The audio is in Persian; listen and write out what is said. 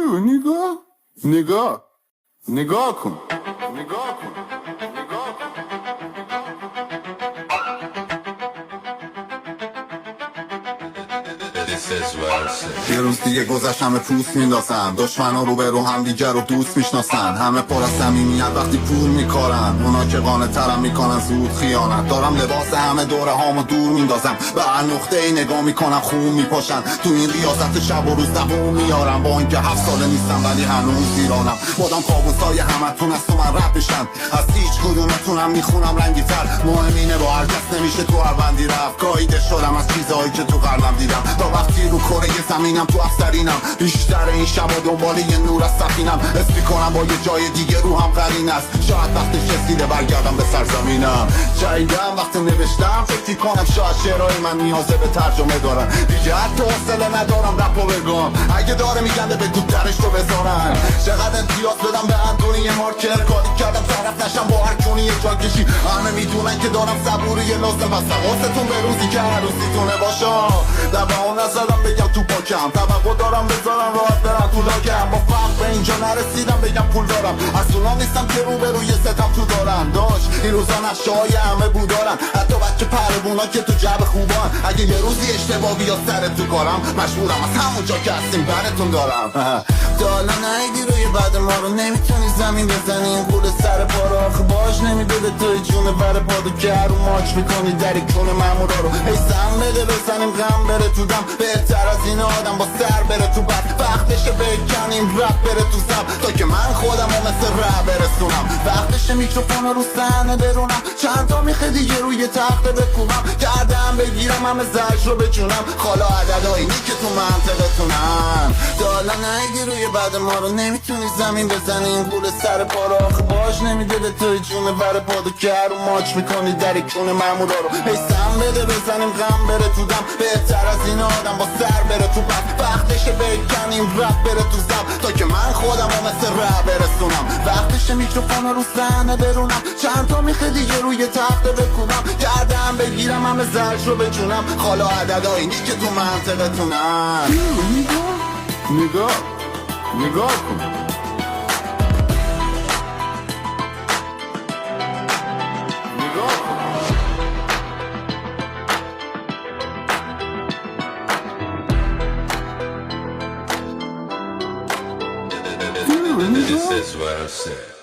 نگاه کن نگاه کن. یه روز دیگه گذشت همه پوست میندازن، دشمنا رو به رو هم دیگر رو دوست میشناسن. همه پر از صمیمیت وقتی پول میکارن، اونا که قانع ترم میکنن زود خیانت. دارم لباس همه دوره هامو دور میندازم، به هر نقطه ای نگاه میکنم خون میپاشن. تو این ریاضت شب و روز دووم میارم، با اینکه 7 ساله نیستم ولی هنوز ایرانم. بادم کابوسای همتون از تو من رد میشن، از هیچ کدومتونم میخونم رنگی تر. مهم اینه با هر کس نمیشه تو هر بندی رفت. گاییده شدم از چیزهایی که تو قلبم دیدم، تا وقتی رو کره زمینم تو افسرینم. بیشتر این شبا دنبال یه نور از سفینم، حس میکنم با یه جای دیگه رو هم قرین است. شاید وقتش رسیده برگردم به سرزمینم. جاییدم وقتی نوشتم فکر کنم شاید شعرهای من نیازه به ترجمه دارن. دیگه حتی حوصله ندارم رپو بگم، اگه داره میگنده بگو درش رو بذارن. چقدر امتیاز بدم به اندونی مارکر، کاری کردم طرف نشم با هر کونی یه جا کشی. همه میدونن که دارم صبوری یه لازم بستم واسهتون به روزی که هر روزیتونه باشم. دباو نزدم بگم تو پاکم، توقع دارم بذارم راحت برم تو لاکم. با فقر به اینجا نرسیدم بگم پول دارم، از اونا نیستم که رو به روی ستم تو دارن. داشت این روزا نقشه های همه بودارن، حتی بچه پروونا که تو جب خوبان. اگه یه روزی اشتباه بیاد سر تو کارم، مشهورم از همونجا که هستیم براتون دارم. دالا نیدی روی بعد ما رو، نمیتونی زمین بزنی این قول سر پا رو. آخه باش نمیده به توی جون بر پادو که هر رو ماچ میکنی در کون مامورا رو. هی سم بده بزنیم غم بره تو دم، بهتر از این آدم با سر بره تو بد. وقتشه بکنیم رپ بره تو زب، تا که من خودم رو مثل رپ برسونم. وقتشه میکروفون رو صحنه برونم، چند تا میخه دیگه روی تخته بکوبم. گردم بگیرم همه زرش رو بچونم، خالا عددهایی که تو منطقتونم. دالا نیدی روی بعد ما رو، نمیتونی زمین بزنی این قول سر پا رو. آخه باش نمیده به توی جون بر پادو که هر رو ماچ میکنی در کون مامورا رو. هی سم بده بزنیم غم بره تو دم، بهتر از این آدم با سر بره تو بد. وقتشه بکنیم رپ بره تو زب، تا که من خودم رو مثل رپ برسونم. وقتشه میکروفون رو صحنه برونم، چند تا میخه دیگه روی تخته بکوبم. گردم بگیرم همه زرش رو بچونم، خالا عددهایی که تو منطقتونم. نگاه کن. This is what I said.